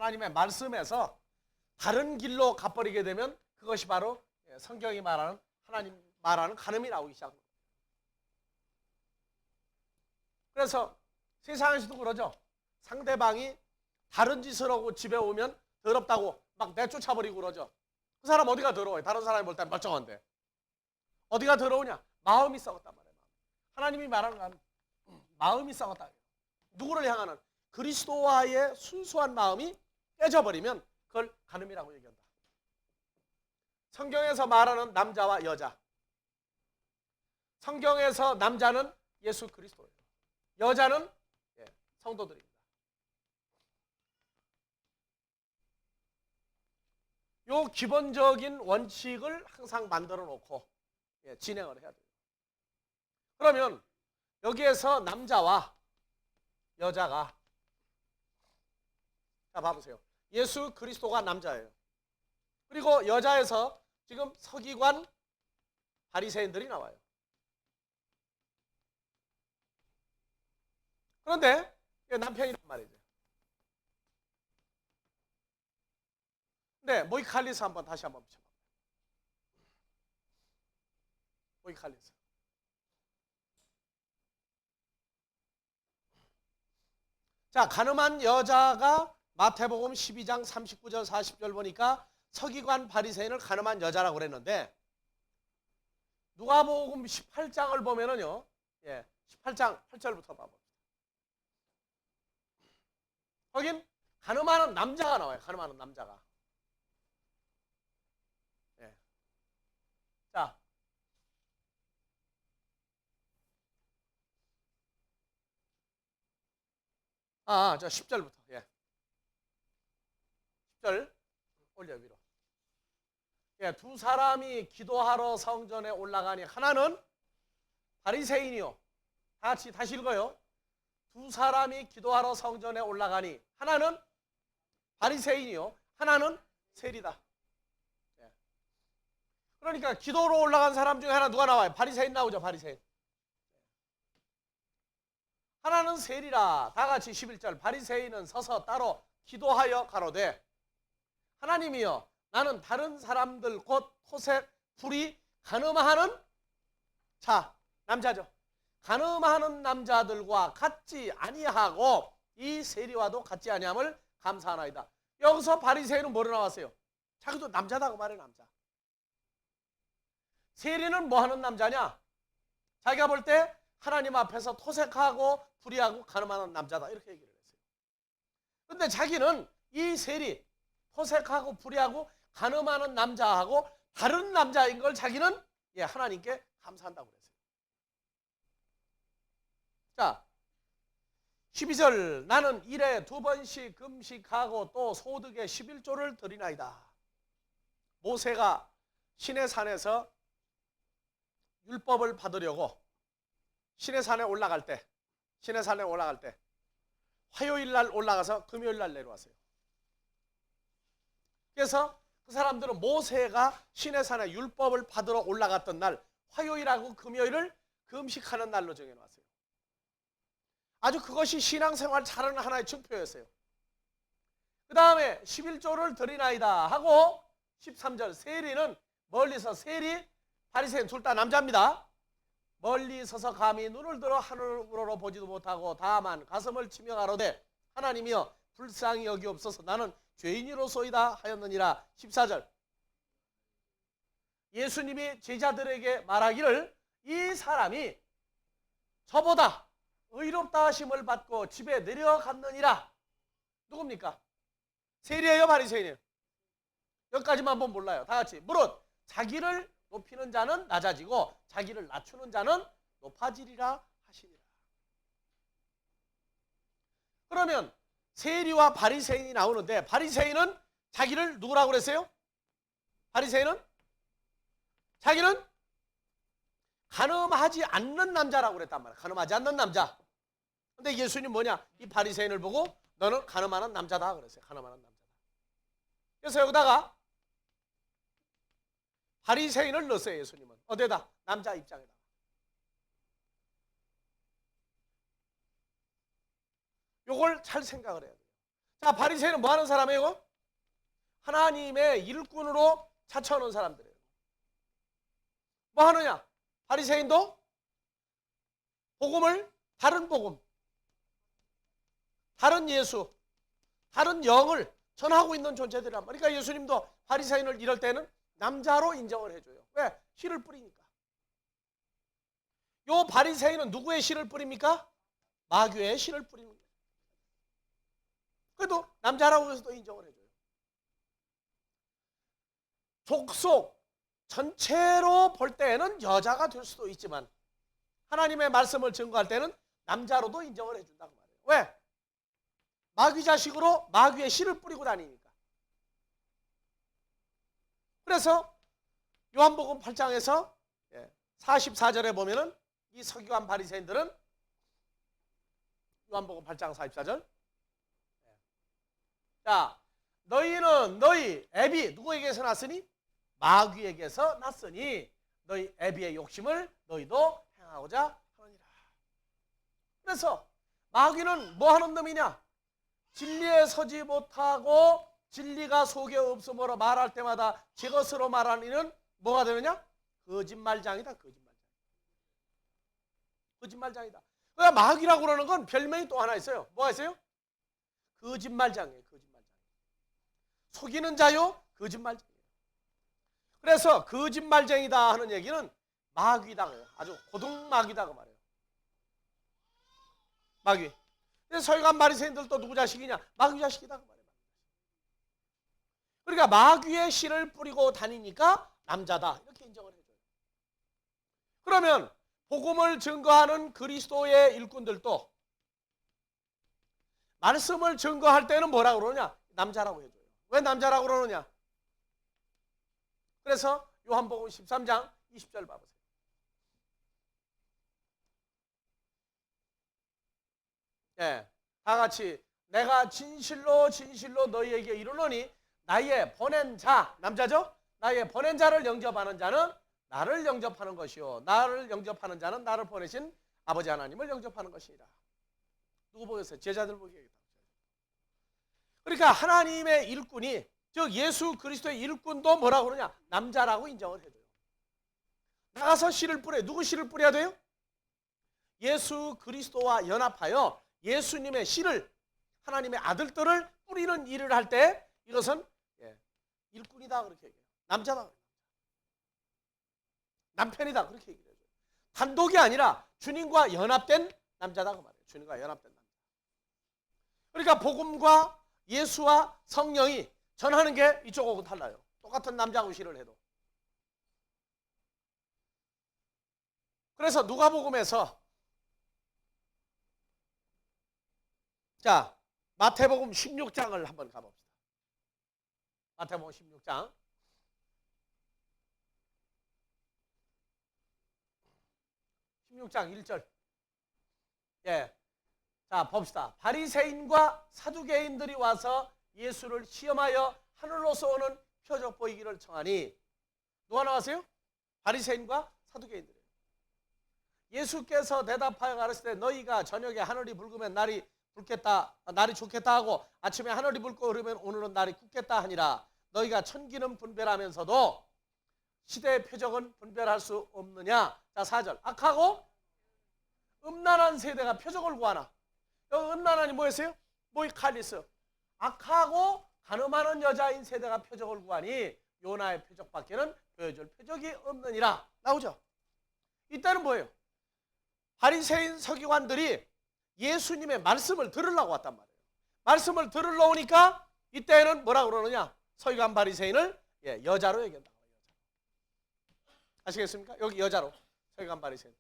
하나님의 말씀에서 다른 길로 가버리게 되면 그것이 바로 성경이 말하는 하나님 말하는 간음이 나오기 시작합니다. 그래서 세상에서도 그러죠. 상대방이 다른 짓을 하고 집에 오면 더럽다고 막 내쫓아버리고 그러죠. 그 사람 어디가 더러워요? 다른 사람이 볼 때 멀쩡한데. 어디가 더러우냐? 마음이 썩었단 말이에요. 하나님이 말하는 건 마음이 썩었다. 누구를 향하는? 그리스도와의 순수한 마음이 깨져버리면 그걸 간음이라고 얘기한다. 성경에서 말하는 남자와 여자. 성경에서 남자는 예수 그리스도예요. 여자는 성도들입니다. 요 기본적인 원칙을 항상 만들어 놓고 진행을 해야 돼요. 그러면 여기에서 남자와 여자가, 자 봐보세요. 예수 그리스도가 남자예요. 그리고 여자에서 지금 서기관 바리새인들이 나와요. 그런데 남편이란 말이죠. 네, 모이칼리스 다시 한번 비춰봐. 모이칼리스. 자, 가늠한 여자가 마태복음 12장 39절 40절 보니까 서기관 바리새인을 가늠한 여자라고 그랬는데, 누가복음 18장을 보면은요, 18장 8절부터 봐봅니다. 거긴 가늠하는 남자가 나와요. 가늠하는 남자가. 자, 저 10절부터. 10절 올려 위로. 두 사람이 기도하러 성전에 올라가니 하나는 바리새인이요. 다시 읽어요. 두 사람이 기도하러 성전에 올라가니 하나는 바리새인이요. 하나는 세리다. 그러니까 기도로 올라간 사람 중에 하나 누가 나와요? 바리새인 나오죠. 바리새인. 하나는 세리라. 다 같이 11절. 바리새인은 서서 따로 기도하여 가로되 하나님이여, 나는 다른 사람들 곧 토색, 불이 간음하는 남자죠. 간음하는 남자들과 같지 아니하고 이 세리와도 같지 아니함을 감사하나이다. 여기서 바리새인은 뭐로 나왔어요? 자기도 남자다고 말해. 남자. 세리는 뭐 하는 남자냐? 자기가 볼 때 하나님 앞에서 토색하고 불의하고 간음하는 남자다, 이렇게 얘기를 했어요. 그런데 자기는 이 세리, 토색하고 불의하고 간음하는 남자하고 다른 남자인 걸 자기는 하나님께 감사한다고 그랬어요. 자, 12절. 나는 일에 2번씩 금식하고 또 소득의 11조를 드리나이다. 모세가 시내산에서 율법을 받으려고 시내산에 올라갈 때 화요일 날 올라가서 금요일 날 내려왔어요. 그래서 그 사람들은 모세가 시내산에 율법을 받으러 올라갔던 날 화요일하고 금요일을 금식하는 날로 정해놨어요. 아주 그것이 신앙생활 잘하는 하나의 증표였어요. 그 다음에 11조를 드리나이다 하고 13절. 세리는 멀리서, 세리, 바리새인 둘 다 남자입니다. 멀리 서서 감히 눈을 들어 하늘으로 보지도 못하고 다만 가슴을 치며 가로되 하나님이여, 불쌍히 여기옵소서, 나는 죄인이로소이다 하였느니라. 14절. 예수님이 제자들에게 말하기를 이 사람이 저보다 의롭다 하심을 받고 집에 내려갔느니라. 누굽니까? 세리예요, 바리새인이에요? 여기까지만 보면 몰라요. 다 같이. 무릇 자기를 높이는 자는 낮아지고 자기를 낮추는 자는 높아지리라 하시니라. 그러면 세리와 바리새인이 나오는데, 바리새인은 자기를 누구라고 그랬어요? 바리새인은 자기는 간음하지 않는 남자라고 그랬단 말이야. 간음하지 않는 남자. 근데 예수님 뭐냐? 이 바리새인을 보고 너는 간음하는 남자다 그랬어요. 간음하는 남자다. 그래서 여기다가 바리새인을 넣었어요. 예수님은 어디에다? 남자 입장에다. 요걸 잘 생각을 해야 돼요. 자, 바리새인은 뭐 하는 사람이에요? 하나님의 일꾼으로 자처하는 사람들이에요. 뭐 하느냐? 바리새인도 복음을, 다른 복음, 다른 예수, 다른 영을 전하고 있는 존재들이란 말이에요. 그러니까 예수님도 바리새인을 이럴 때는 남자로 인정을 해줘요. 왜? 씨를 뿌리니까. 요 바리새인은 누구의 씨를 뿌립니까? 마귀의 씨를 뿌리는 거예요. 그래도 남자라고 해서도 인정을 해줘요. 족속 전체로 볼 때는 여자가 될 수도 있지만 하나님의 말씀을 증거할 때는 남자로도 인정을 해준다고 말해요. 왜? 마귀 자식으로 마귀의 씨를 뿌리고 다니니까. 그래서 요한복음 8장에서 44절에 보면은 이 서기관 바리새인들은 요한복음 8장 44절, 자, 너희는 너희 애비 누구에게서 났으니? 마귀에게서 났으니 너희 애비의 욕심을 너희도 행하고자 하느니라. 그래서 마귀는 뭐 하는 놈이냐? 진리에 서지 못하고 진리가 속에 없으므로 말할 때마다 제 것으로 말하는 이는 뭐가 되느냐? 거짓말장이다. 거짓말장이다. 그러니까 마귀라고 그러는 건 별명이 또 하나 있어요. 뭐가 있어요? 거짓말장이에요. 거짓말장. 속이는 자요, 거짓말장이에요. 그래서 거짓말쟁이다 하는 얘기는 마귀다. 아주 고등마귀다 그 말이에요. 마귀. 서기관 바리새인들도 누구 자식이냐? 마귀 자식이다 그 말이에요. 그러니까 마귀의 씨를 뿌리고 다니니까 남자다 이렇게 인정을 해줘요. 그러면 복음을 증거하는 그리스도의 일꾼들도 말씀을 증거할 때는 뭐라고 그러냐? 남자라고 해줘요. 왜 남자라고 그러느냐? 그래서 요한복음 13장 20절 봐보세요. 예, 다 같이 내가 진실로 진실로 너희에게 이르노니 나의 보낸 자, 남자죠? 나의 보낸 자를 영접하는 자는 나를 영접하는 것이요 나를 영접하는 자는 나를 보내신 아버지 하나님을 영접하는 것이니라. 누구 보겠어요? 제자들 보겠다. 그러니까 하나님의 일꾼이, 즉 예수 그리스도의 일꾼도 뭐라고 그러냐? 남자라고 인정을 해줘요. 나가서 씨를 뿌려요. 누구 씨를 뿌려야 돼요? 예수 그리스도와 연합하여 예수님의 씨를, 하나님의 아들들을 뿌리는 일을 할 때 이것은 일꾼이다 그렇게 얘기해요. 남자다. 남편이다 그렇게 얘기해요. 단독이 아니라 주님과 연합된 남자다 그 말이에요. 주님과 연합된 남자. 그러니까 복음과 예수와 성령이 전하는 게 이쪽하고 달라요. 똑같은 남자하고 씨를 해도. 그래서 누가복음에서 자, 마태복음 16장을 한번 가봅시다. 마태복음 16장. (16장) 1절. 예. 자, 봅시다. 바리새인과 사두개인들이 와서 예수를 시험하여 하늘로서 오는 표적 보이기를 청하니, 누가 나왔어요? 바리새인과 사두개인들이에요. 예수께서 대답하여 가르치되 너희가 저녁에 하늘이 붉으면 날이 좋겠다 하고 아침에 하늘이 붉고 흐르면 오늘은 날이 굳겠다 하니라. 너희가 천기는 분별하면서도 시대의 표적은 분별할 수 없느냐. 자, 4절. 악하고 음란한 세대가 표적을 구하나. 여기 음란한이 뭐였어요? 모이칼리스. 악하고 간음하는 여자인 세대가 표적을 구하니 요나의 표적밖에는 보여줄 표적이 없느니라. 나오죠? 이때는 뭐예요? 바리새인 서기관들이 예수님의 말씀을 들으려고 왔단 말이에요. 말씀을 들으러 오니까 이때는 뭐라고 그러느냐? 서기관 바리새인을 여자로 얘기한다. 아시겠습니까? 여기 여자로 서기관 바리새인.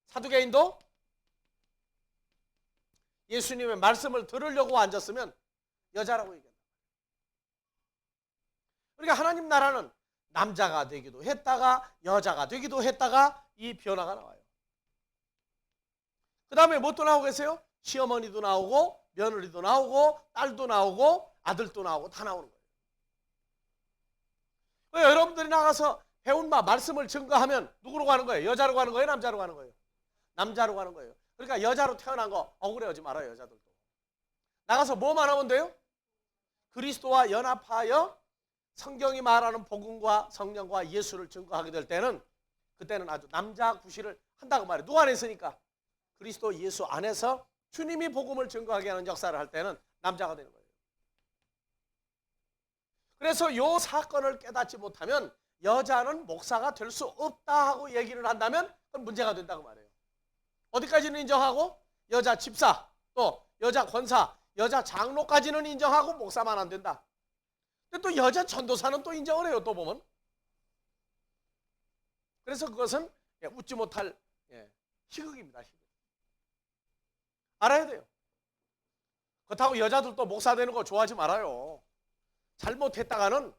사두개인도 예수님의 말씀을 들으려고 앉았으면 여자라고 얘기한다. 그러니까 하나님 나라는 남자가 되기도 했다가 여자가 되기도 했다가 이 변화가 나와요. 그 다음에 뭐 또 나오겠어요? 시어머니도 나오고 며느리도 나오고 딸도 나오고 아들도 나오고 다 나오는 거예요. 여러분들이 나가서 배운 말씀을 증거하면 누구로 가는 거예요? 여자로 가는 거예요? 남자로 가는 거예요? 남자로 가는 거예요. 그러니까 여자로 태어난 거 억울해하지 말아요. 여자들도. 나가서 뭐만 하면 돼요? 그리스도와 연합하여 성경이 말하는 복음과 성령과 예수를 증거하게 될 때는 그때는 아주 남자 구실을 한다고 말해요. 누구 안에 있으니까? 그리스도 예수 안에서 주님이 복음을 증거하게 하는 역사를 할 때는 남자가 되는 거예요. 그래서 이 사건을 깨닫지 못하면 여자는 목사가 될 수 없다 하고 얘기를 한다면 그건 문제가 된다고 말해요. 어디까지는 인정하고 여자 집사, 또 여자 권사, 여자 장로까지는 인정하고 목사만 안 된다. 근데 또 여자 전도사는 또 인정을 해요. 또 보면. 그래서 그것은 웃지 못할 희극입니다. 희극. 알아야 돼요. 그렇다고 여자들도 목사 되는 거 좋아하지 말아요. 잘못했다가는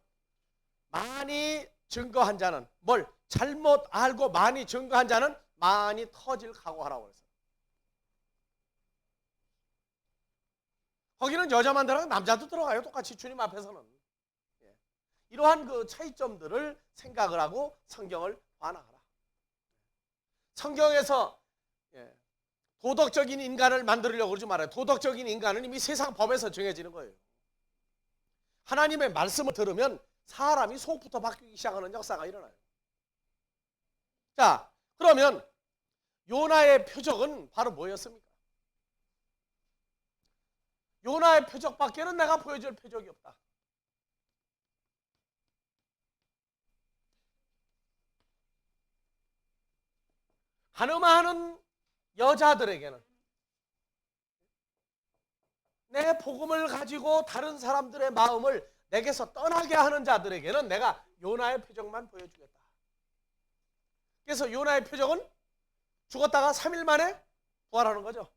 많이 증거한 자는 뭘 잘못 알고 많이 증거한 자는 많이 터질 각오하라고 그랬어요. 거기는 여자만 들어가고 남자도 들어가요. 똑같이 주님 앞에서는. 이러한 그 차이점들을 생각을 하고 성경을 반항하라. 성경에서 도덕적인 인간을 만들려고 그러지 말아요. 도덕적인 인간은 이미 세상 법에서 정해지는 거예요. 하나님의 말씀을 들으면 사람이 속부터 바뀌기 시작하는 역사가 일어나요. 자, 그러면 요나의 표적은 바로 뭐였습니까? 요나의 표적밖에는 내가 보여줄 표적이 없다. 가늠하는 여자들에게는, 내 복음을 가지고 다른 사람들의 마음을 내게서 떠나게 하는 자들에게는 내가 요나의 표적만 보여주겠다. 그래서 요나의 표적은 죽었다가 3일 만에 부활하는 거죠.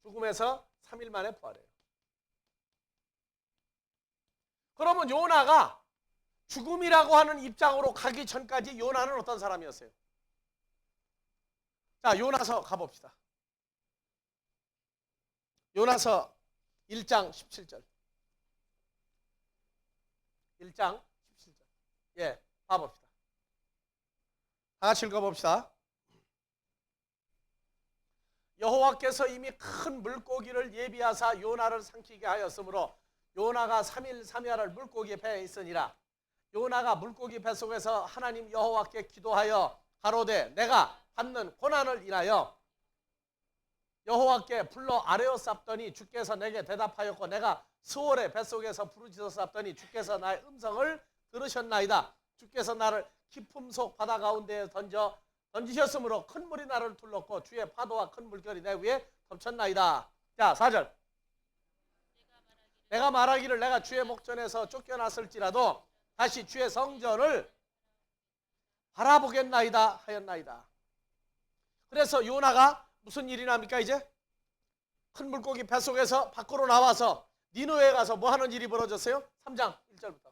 죽음에서 3일 만에 부활해요. 그러면 요나가 죽음이라고 하는 입장으로 가기 전까지 요나는 어떤 사람이었어요? 자, 요나서 가봅시다. 요나서 1장 17절. 1장 17절. 봐봅시다. 다 같이 읽어봅시다. 여호와께서 이미 큰 물고기를 예비하사 요나를 삼키게 하였으므로 요나가 3일 3야를 물고기 배에 있으니라. 요나가 물고기 뱃속에서 하나님 여호와께 기도하여 가로되 내가 받는 고난을 인하여 여호와께 불러 아뢰어 쌉더니 주께서 내게 대답하였고 내가 스올의 뱃속에서 부르짖어 쌉더니 주께서 나의 음성을 들으셨나이다. 주께서 나를 깊음 속 바다 가운데에 던지셨으므로 큰 물이 나를 둘렀고 주의 파도와 큰 물결이 내 위에 덮쳤나이다. 자, 4절. 내가 말하기를 내가 주의 목전에서 쫓겨났을지라도 다시 주의 성전을 바라보겠나이다 하였나이다. 그래서 요나가 무슨 일이 납니까? 이제 큰 물고기 뱃속에서 밖으로 나와서 니느웨에 가서 뭐 하는 일이 벌어졌어요? 3장 1절부터.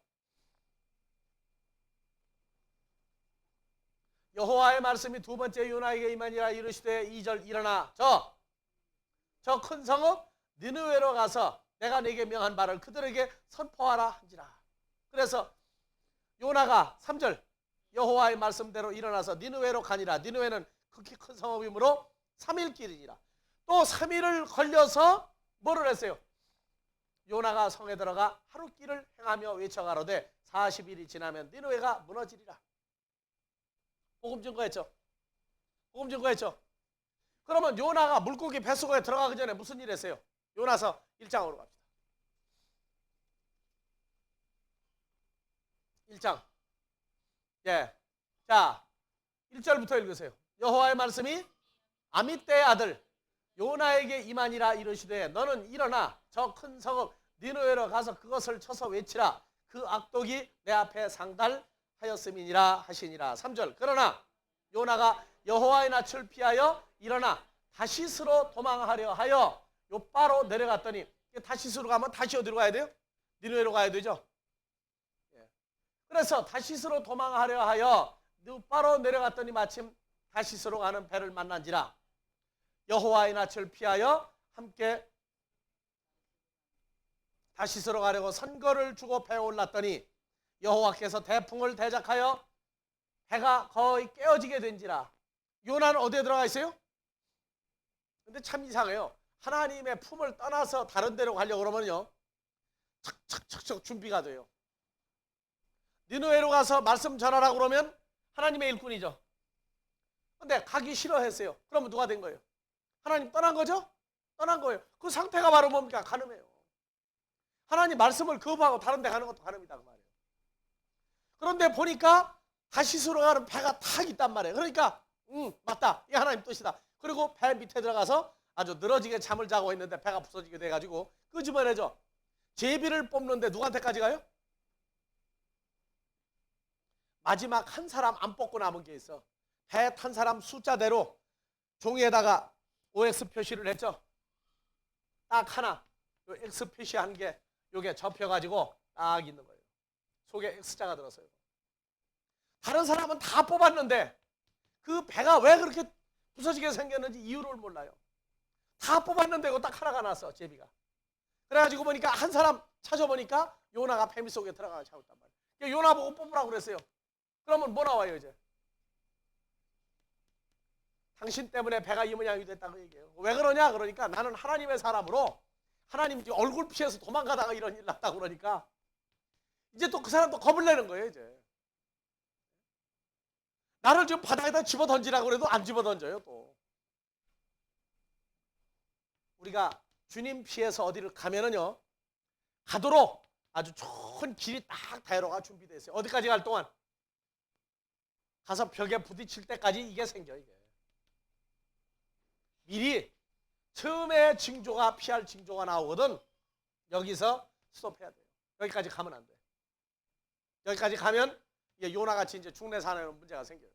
여호와의 말씀이 두 번째 요나에게 임하니라. 이르시되 2절 일어나 저 큰 성읍 니느웨로 가서 내가 네게 명한 바를 그들에게 선포하라 한지라. 그래서 요나가 3절 여호와의 말씀대로 일어나서 니느웨로 가니라. 니느웨는 극히 큰 성읍이므로 3일 길이니라. 또 3일을 걸려서 뭐를 했어요? 요나가 성에 들어가 하루 길을 행하며 외쳐가로되 40일이 지나면 니느웨가 무너지리라. 복음 증거했죠. 복음 증거했죠. 그러면 요나가 물고기 뱃속에 들어가기 전에 무슨 일 했어요? 요나서 1장으로 갑시다. 1장. 자, 1절부터 읽으세요. 여호와의 말씀이 아미떼의 아들 요나에게 임하니라. 이르시되 너는 일어나 저 큰 성읍 니느웨로 가서 그것을 쳐서 외치라. 그 악독이 내 앞에 상달하였음이니라 하시니라. 3절. 그러나 요나가 여호와의 낯을 피하여 일어나 다시스로 도망하려 하여 요바로 내려갔더니, 다시스로 가면 다시 어디로 가야 돼요? 니느웨로 가야 되죠. 그래서 다시스로 도망하려 하여 요바로 내려갔더니 마침 다시스로 가는 배를 만난지라. 여호와의 낯을 피하여 함께 다시스로 가려고 선거를 주고 배에 올랐더니 여호와께서 태풍을 대적하여 배가 거의 깨어지게 된지라. 요나는 어디에 들어가 있어요? 근데 참 이상해요. 하나님의 품을 떠나서 다른 데로 가려고 그러면요, 척척척척 준비가 돼요. 니느웨로 가서 말씀 전하라고 그러면 하나님의 일꾼이죠. 근데 가기 싫어했어요. 그러면 누가 된 거예요? 하나님 떠난 거죠? 떠난 거예요. 그 상태가 바로 뭡니까? 간음이에요. 하나님 말씀을 거부하고 다른 데 가는 것도 간음이다 그 말이에요. 그런데 보니까 다시스로 가는 배가 탁 있단 말이에요. 그러니까 맞다, 이 하나님 뜻이다. 그리고 배 밑에 들어가서 아주 늘어지게 잠을 자고 있는데 배가 부서지게 돼가지고 끄집어내죠. 제비를 뽑는데 누구한테까지 가요? 마지막 한 사람 안 뽑고 남은 게 있어. 배 탄 사람 숫자대로 종이에다가 OX 표시를 했죠. 딱 하나, 요 X 표시한 게 요게 접혀가지고 딱 있는 거예요. 속에 X자가 들었어요. 다른 사람은 다 뽑았는데 그 배가 왜 그렇게 부서지게 생겼는지 이유를 몰라요. 다 뽑았는데 이거 딱 하나가 났어, 제비가. 그래가지고 보니까 한 사람 찾아보니까 요나가 배 속에 들어가서 자고 있단 말이에요. 요나 보고 뽑으라고 그랬어요. 그러면 뭐 나와요 이제? 당신 때문에 배가 이 모양이 됐다고 얘기해요. 왜 그러냐? 그러니까 나는 하나님의 사람으로 하나님 얼굴 피해서 도망가다가 이런 일 났다고 그러니까 이제 또 그 사람도 겁을 내는 거예요. 이제 나를 지금 바닥에다 집어 던지라고 그래도 안 집어 던져요. 또 우리가 주님 피해서 어디를 가면은요, 가도록 아주 좋은 길이 딱 대로가 준비되어 있어요. 어디까지 갈 동안? 가서 벽에 부딪힐 때까지 이게 생겨. 이게 미리 처음에 징조가, 피할 징조가 나오거든. 여기서 스톱해야 돼요. 여기까지 가면 안 돼. 여기까지 가면 이게 요나같이 이제 죽내 사는 문제가 생겨요.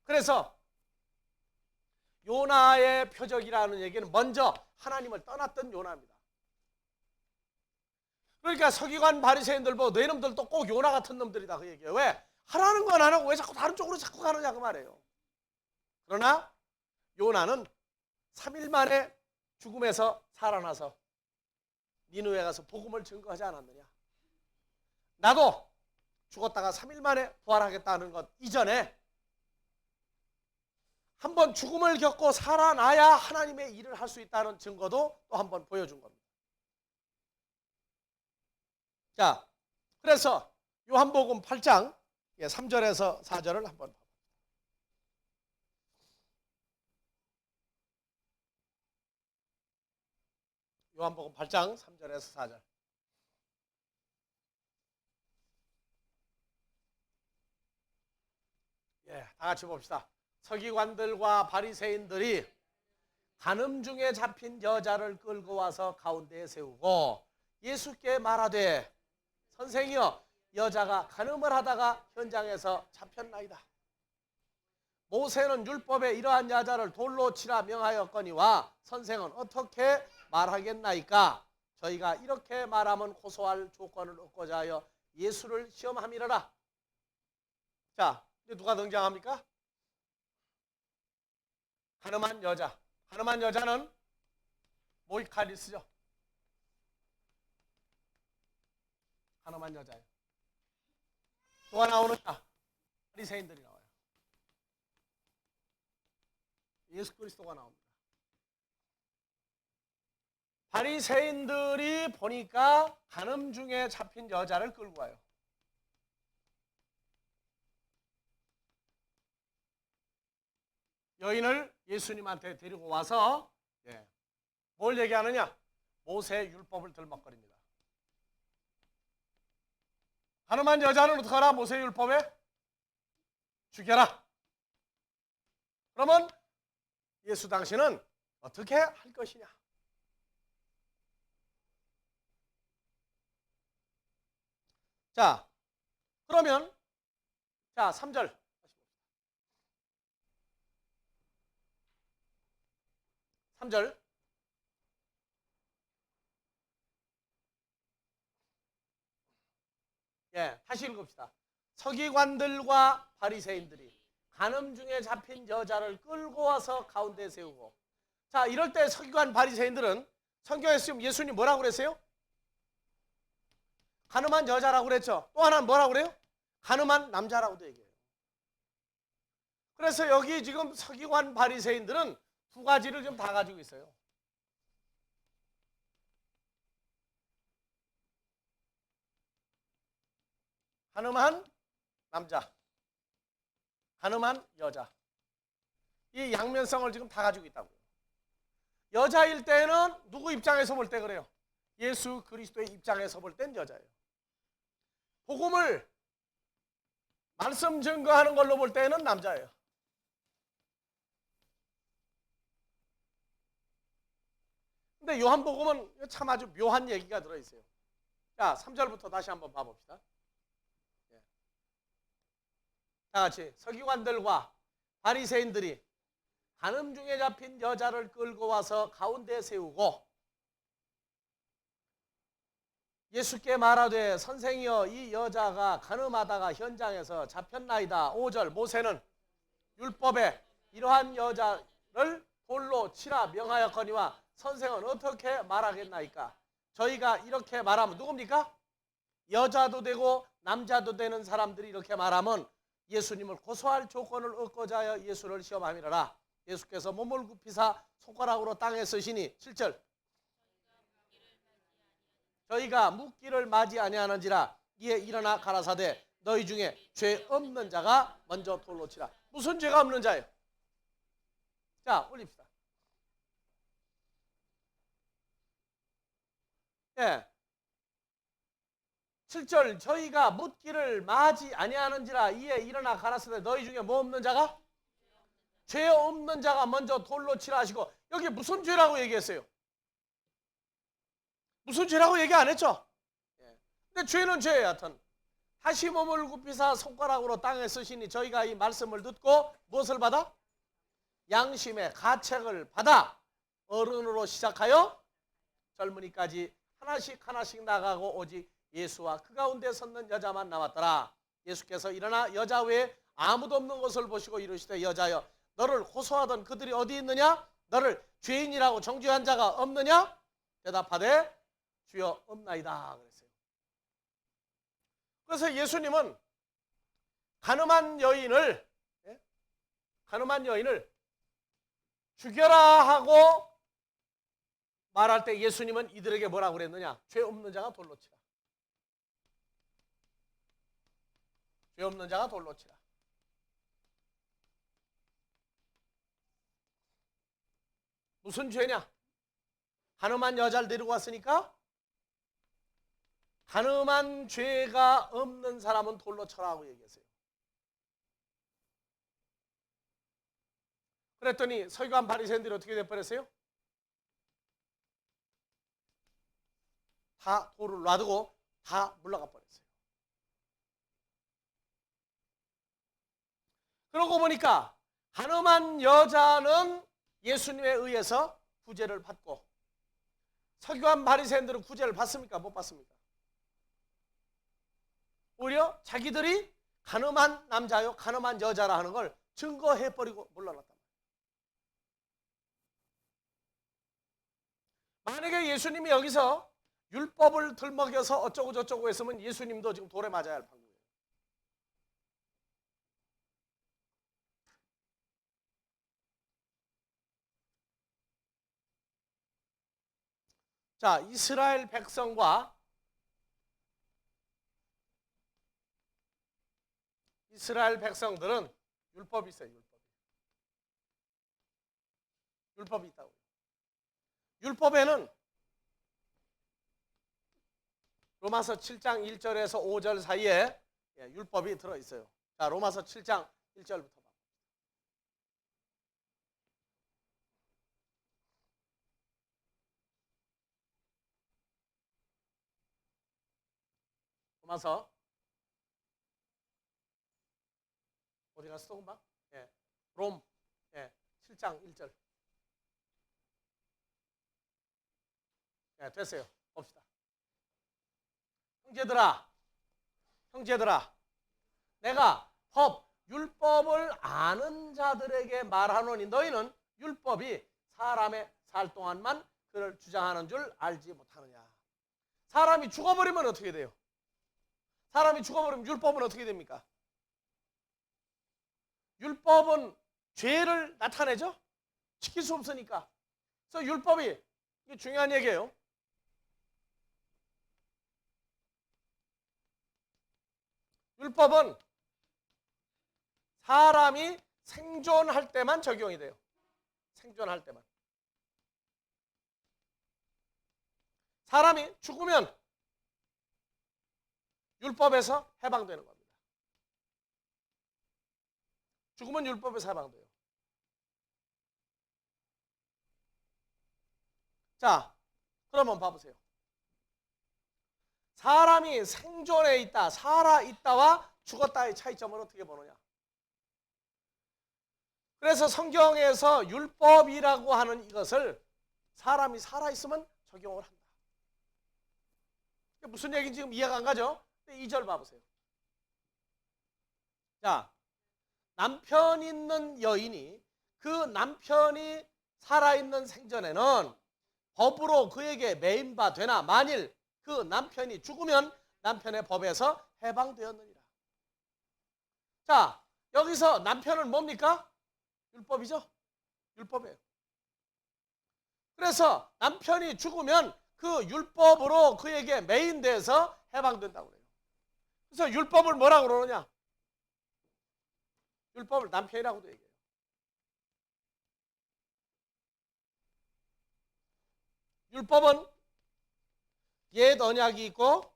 그래서 요나의 표적이라는 얘기는 먼저 하나님을 떠났던 요나입니다. 그러니까 서기관 바리새인들 보고 너 놈들도 꼭 요나 같은 놈들이다 그 얘기예요. 왜? 하라는 건 안 하고 왜 자꾸 다른 쪽으로 자꾸 가느냐 그 말이에요. 그러나 요나는 3일 만에 죽음에서 살아나서 니느웨 가서 복음을 증거하지 않았느냐. 나도 죽었다가 3일 만에 부활하겠다는 것 이전에 한번 죽음을 겪고 살아나야 하나님의 일을 할 수 있다는 증거도 또 한번 보여준 겁니다. 자, 그래서 요한복음 8장 3절에서 4절을 한번 봐봅니다. 요한복음 8장 3절에서 4절. 다 같이 봅시다. 서기관들과 바리새인들이 간음 중에 잡힌 여자를 끌고 와서 가운데에 세우고 예수께 말하되 선생이여, 여자가 간음을 하다가 현장에서 잡혔나이다. 모세는 율법에 이러한 여자를 돌로 치라 명하였거니와 선생은 어떻게 말하겠나이까? 저희가 이렇게 말하면 고소할 조건을 얻고자 하여 예수를 시험함이라라. 자, 이제 누가 등장합니까? 간음한 여자. 간음한 여자는 모이카리스죠. 간음한 여자예요. 누가 나오느냐? 바리새인들이 나와요. 예수 그리스도가 나옵니다. 바리새인들이 보니까 간음 중에 잡힌 여자를 끌고 와요. 여인을 예수님한테 데리고 와서 뭘 얘기하느냐? 모세의 율법을 들먹거립니다. 간음한 여자는 어떻게 하라? 모세의 율법에 죽여라. 그러면 예수 당신은 어떻게 할 것이냐? 자, 그러면 3절. 3절. 다시 읽읍시다. 서기관들과 바리새인들이 간음 중에 잡힌 여자를 끌고 와서 가운데 세우고. 자, 이럴 때 서기관 바리새인들은 성경에서 지금 예수님 뭐라고 그랬어요? 간음한 여자라고 그랬죠. 또 하나는 뭐라고 그래요? 간음한 남자라고도 얘기해요. 그래서 여기 지금 서기관 바리새인들은 두 가지를 좀 다 가지고 있어요. 가늠한 남자, 가늠한 여자. 이 양면성을 지금 다 가지고 있다고요. 여자일 때는 누구 입장에서 볼 때 그래요? 예수 그리스도의 입장에서 볼 땐 여자예요. 복음을 말씀 증거하는 걸로 볼 때는 남자예요. 근데 요한복음은 참 아주 묘한 얘기가 들어있어요. 자, 3절부터 다시 한번 봐봅시다. 다 같이. 서기관들과 바리새인들이 간음 중에 잡힌 여자를 끌고 와서 가운데 세우고 예수께 말하되 선생이여 이 여자가 간음하다가 현장에서 잡혔나이다. 5절 모세는 율법에 이러한 여자를 돌로 치라 명하였거니와 선생은 어떻게 말하겠나이까? 저희가 이렇게 말하면 누굽니까? 여자도 되고 남자도 되는 사람들이 이렇게 말하면 예수님을 고소할 조건을 얻고자 하여 예수를 시험함이라. 예수께서 몸을 굽히사 손가락으로 땅에 쓰시니 7절 저희가 묻기를 맞이 아니하는지라. 이에 일어나 가라사대 너희 중에 죄 없는 자가 먼저 돌로 치라. 무슨 죄가 없는 자예요? 자, 올립시다. 예. 7절 저희가 묻기를 맞이 아니하는지라. 이에 일어나 가라사대 너희 중에 뭐 없는 자가? 죄 없는 자가 먼저 돌로 치라 하시고, 여기 무슨 죄라고 얘기했어요? 무슨 죄라고 얘기 안 했죠? 근데 죄는 죄예요. 하여튼 다시 몸을 굽히사 손가락으로 땅에 쓰시니 저희가 이 말씀을 듣고 무엇을 받아? 양심의 가책을 받아 어른으로 시작하여 젊은이까지 하나씩 하나씩 나가고 오직 예수와 그 가운데 섰는 여자만 남았더라. 예수께서 일어나 여자 외에 아무도 없는 것을 보시고 이르시되 여자여 너를 호소하던 그들이 어디 있느냐? 너를 죄인이라고 정죄한 자가 없느냐? 대답하되 주여 없나이다 그랬어요. 그래서 예수님은 간음한 여인을 죽여라 하고 말할 때 예수님은 이들에게 뭐라고 그랬느냐? 죄 없는 자가 돌로 치라. 죄 없는 자가 돌로 치라. 무슨 죄냐? 간음한 여자를 데리고 왔으니까 간음한 죄가 없는 사람은 돌로 쳐라고 얘기했어요. 그랬더니 서기관 바리새인들이 어떻게 돼버렸어요? 다 돌을 놔두고 다 물러가 버렸어요. 그러고 보니까 간음한 여자는 예수님에 의해서 구제를 받고 서기관 바리새인들은 구제를 받습니까? 못 받습니까? 오히려 자기들이 간음한 남자요 간음한 여자라 하는 걸 증거해버리고 물러났단 말이에요. 만약에 예수님이 여기서 율법을 들먹여서 어쩌고 저쩌고 했으면 예수님도 지금 돌에 맞아야 할 판국이에요. 자, 이스라엘 백성과 이스라엘 백성들은 율법이 있어요. 율법이 있다고요. 율법에는 로마서 7장 1절에서 5절 사이에 율법이 들어있어요. 자, 로마서 7장 1절부터 봐. 로마서 어디 갔어? 금방? 롬 7장 1절. 됐어요. 봅시다. 형제들아, 내가 율법을 아는 자들에게 말하노니 너희는 율법이 사람의 살 동안만 그를 주장하는 줄 알지 못하느냐. 사람이 죽어버리면 어떻게 돼요? 사람이 죽어버리면 율법은 어떻게 됩니까? 율법은 죄를 나타내죠? 지킬 수 없으니까. 그래서 율법이, 이게 중요한 얘기예요. 율법은 사람이 생존할 때만 적용이 돼요. 생존할 때만. 사람이 죽으면 율법에서 해방되는 겁니다. 죽으면 율법에서 해방돼요. 자, 그러면 봐보세요. 사람이 생존해 있다, 살아 있다와 죽었다의 차이점을 어떻게 보느냐. 그래서 성경에서 율법이라고 하는 이것을 사람이 살아있으면 적용을 한다. 무슨 얘기인지 지금 이해가 안 가죠? 2절 봐보세요. 자, 남편 있는 여인이 그 남편이 살아있는 생전에는 법으로 그에게 매인바 되나 만일 그 남편이 죽으면 남편의 법에서 해방되었느니라. 자, 여기서 남편은 뭡니까? 율법이죠? 율법이에요. 그래서 남편이 죽으면 그 율법으로 그에게 매인돼서 해방된다고 그래요. 그래서 율법을 뭐라고 그러느냐? 율법을 남편이라고도 얘기해요. 율법은 옛 언약이 있고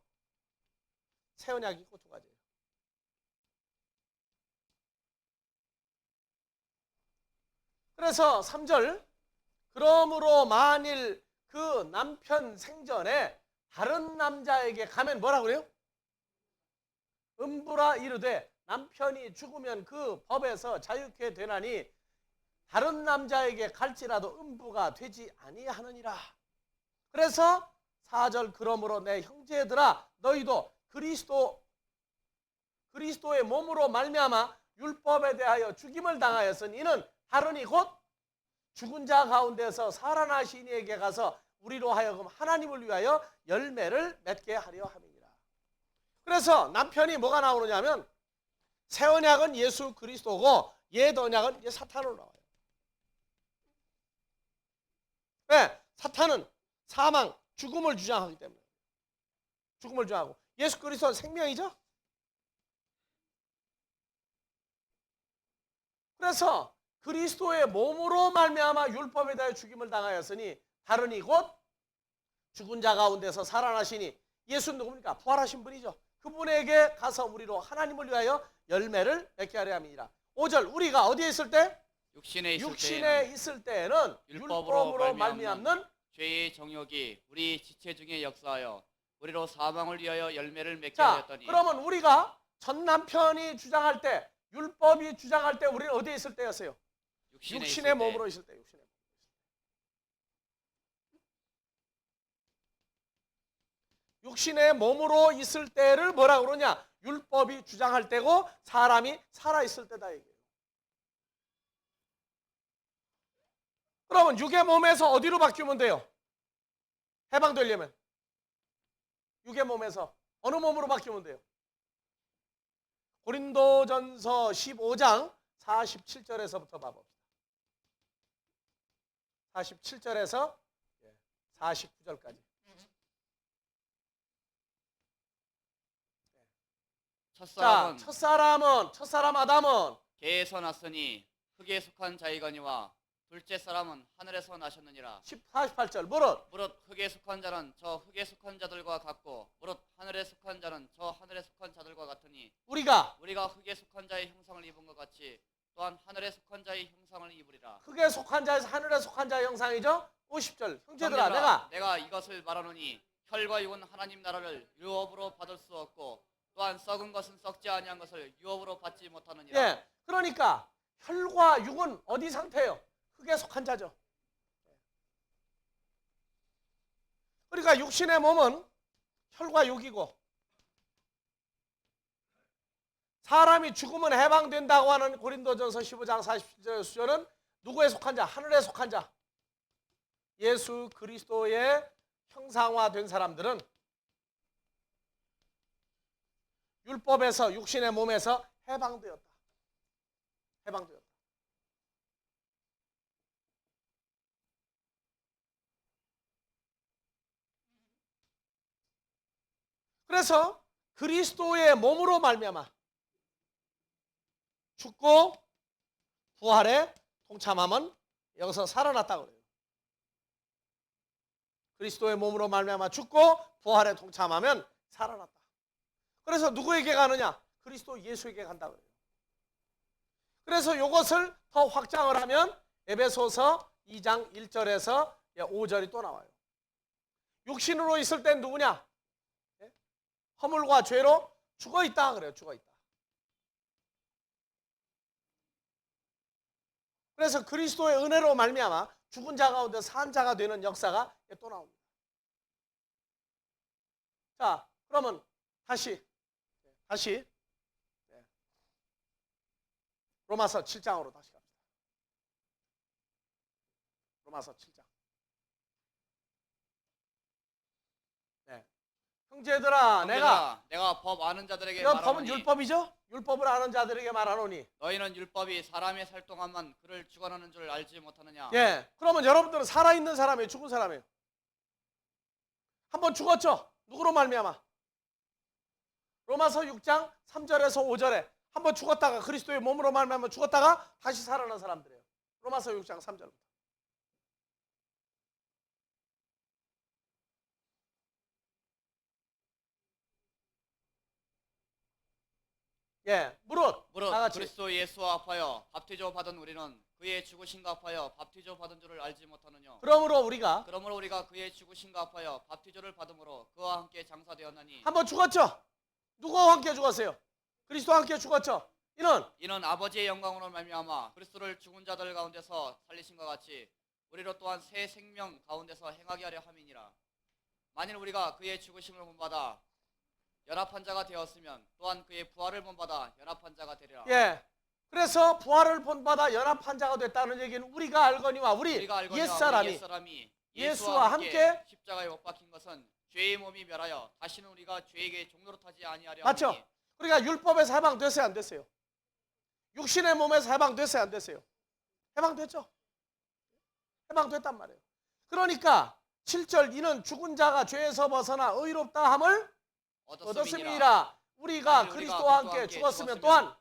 새 언약이 있고 두 가지예요. 그래서 3절 그러므로 만일 그 남편 생전에 다른 남자에게 가면 뭐라고 그래요? 음부라 이르되 남편이 죽으면 그 법에서 자유케 되나니 다른 남자에게 갈지라도 음부가 되지 아니하느니라. 그래서 4절 그러므로 내 형제들아 너희도 그리스도의 몸으로 말미암아 율법에 대하여 죽임을 당하였으니 이는 다른이 곧 죽은 자 가운데서 살아나신 이에게 가서 우리로 하여금 하나님을 위하여 열매를 맺게 하려 함이니라. 그래서 남편이 뭐가 나오느냐면 새 언약은 예수 그리스도고 옛 언약은 이제 사탄으로 나와요. 왜? 사탄은 사망, 죽음을 주장하기 때문에. 죽음을 주장하고 예수 그리스도는 생명이죠. 그래서 그리스도의 몸으로 말미암아 율법에 대하여 죽임을 당하였으니 다른이 곧 죽은 자 가운데서 살아나시니 예수는 누굽니까? 부활하신 분이죠. 그분에게 가서 우리로 하나님을 위하여 열매를 맺게 하려 함이니라. 5절 우리가 어디에 있을 때? 육신에 있을 때에는 율법으로 말미암는 죄의 정욕이 우리 지체 중에 역사하여 우리로 사망을 위하여 열매를 맺게 하였더니. 그러면 우리가 전 남편이 주장할 때 율법이 주장할 때 우리는 어디에 있을 때였어요? 육신의 몸으로 있을 때. 육신의 몸으로 있을 때를 뭐라고 그러냐? 율법이 주장할 때고 사람이 살아있을 때다 얘기해요. 그러면 육의 몸에서 어디로 바뀌면 돼요? 해방되려면 육의 몸에서 어느 몸으로 바뀌면 돼요? 고린도전서 15장 47절에서부터 봐봅시다. 47절에서 49절까지. 첫사람 아담은 개에서 났으니 흙에 속한 자이거니와 둘째 사람은 하늘에서 나셨느니라. 48절 무릇 흙에 속한 자는 저 흙에 속한 자들과 같고 무릇 하늘에 속한 자는 저 하늘에 속한 자들과 같으니 우리가 흙에 속한 자의 형상을 입은 것 같이 또한 하늘에 속한 자의 형상을 입으리라. 흙에 속한 자에서 하늘에 속한 자의 형상이죠. 50절 형제들아 내가 이것을 말하노니 혈과 육은 하나님 나라를 유업으로 받을 수 없고 또한 썩은 것은 썩지 아니한 것을 유업으로 받지 못하느니라. 예, 그러니까 혈과 육은 어디 상태예요? 흙에 속한 자죠. 그러니까 육신의 몸은 혈과 육이고 사람이 죽으면 해방된다고 하는 고린도전서 15장 47절의 수절은 누구에 속한 자? 하늘에 속한 자. 예수 그리스도의 형상화된 사람들은 율법에서 육신의 몸에서 해방되었다. 그래서 그리스도의 몸으로 말미암아 죽고 부활에 동참하면 여기서 살아났다고 그래요. 그리스도의 몸으로 말미암아 죽고 부활에 동참하면 살아났다. 그래서 누구에게 가느냐? 그리스도 예수에게 간다고 그래요. 그래서 이것을 더 확장을 하면 에베소서 2장 1절에서 5절이 또 나와요. 육신으로 있을 땐 누구냐? 허물과 죄로 죽어 있다 그래요. 죽어 있다. 그래서 그리스도의 은혜로 말미암아 죽은 자 가운데 산 자가 되는 역사가 또 나옵니다. 자, 그러면 다시 로마서 7장으로 다시 갑시다. 로마서 7장. 네. 형제들아, 내가 법 아는 자들에게 이런 법은 말하노니 율법이죠? 율법을 아는 자들에게 말하노니. 너희는 율법이 사람의 살 동안만 그를 주관하는 줄 알지 못하느냐? 예. 그러면 여러분들은 살아있는 사람이에요? 죽은 사람이에요? 한번 죽었죠? 누구로 말미암아? 로마서 6장 3절에서 5절에 한번 죽었다가 그리스도의 몸으로 말미암아 죽었다가 다시 살아난 사람들이에요. 로마서 6장 3절부터. 예, 무릇 다 같이. 그리스도 예수와 합하여 밥티조 받은 우리는 그의 죽으심과 합하여 밥티조 받은 줄을 알지 못하느냐? 그러므로 우리가 그의 죽으심과 합하여 밥티조를 받음으로 그와 함께 장사되었나니 한번 죽었죠? 누구와 함께 죽었어요? 그리스도와 함께 죽었죠? 이는 아버지의 영광으로 말미암아 그리스도를 죽은 자들 가운데서 살리신과 같이 우리로 또한 새 생명 가운데서 행하게 하려 함이니라. 만일 우리가 그의 죽으심을 본받아 연합한 자가 되었으면 또한 그의 부활을 본받아 연합한 자가 되리라. 예. 그래서 부활을 본받아 연합한 자가 됐다는 얘기는 우리가 알거니와 우리 옛사람이 예수와 함께 십자가에 못 박힌 것은 죄의 몸이 멸하여 다시는 우리가 죄에게 종로로 타지 아니하려 맞죠? 하니. 우리가 율법에서 해방됐어요, 안 됐어요? 육신의 몸에서 해방됐어요, 안 됐어요? 해방됐죠? 해방됐단 말이에요. 그러니까 7절 이는 죽은 자가 죄에서 벗어나 의롭다 함을 얻었음이니라. 우리가 그리스도와 함께 죽었으면 또한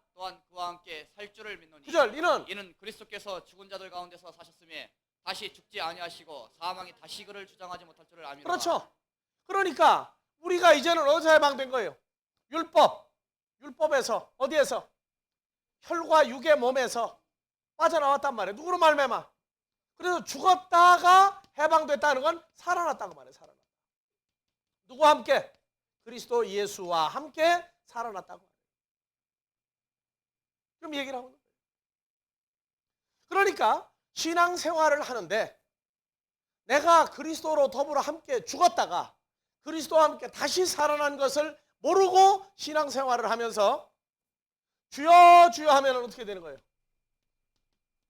그와 함께 살 줄을 믿노니. 9절 이는 그리스도께서 죽은 자들 가운데서 사셨음에 다시 죽지 아니하시고 사망이 다시 그를 주장하지 못할 줄을 아미라. 그렇죠. 그러니까 우리가 이제는 어디서 해방된 거예요? 율법에서. 어디에서? 혈과 육의 몸에서 빠져나왔단 말이에요. 누구로 말미암아? 그래서 죽었다가 해방됐다는 건 살아났다고 말해요. 살아났다. 누구와 함께? 그리스도 예수와 함께 살아났다고 말해요. 그럼 얘기를 하고 있는 거예요. 그러니까 신앙생활을 하는데 내가 그리스도로 더불어 함께 죽었다가 그리스도와 함께 다시 살아난 것을 모르고 신앙생활을 하면서 주여 주여 하면 어떻게 되는 거예요?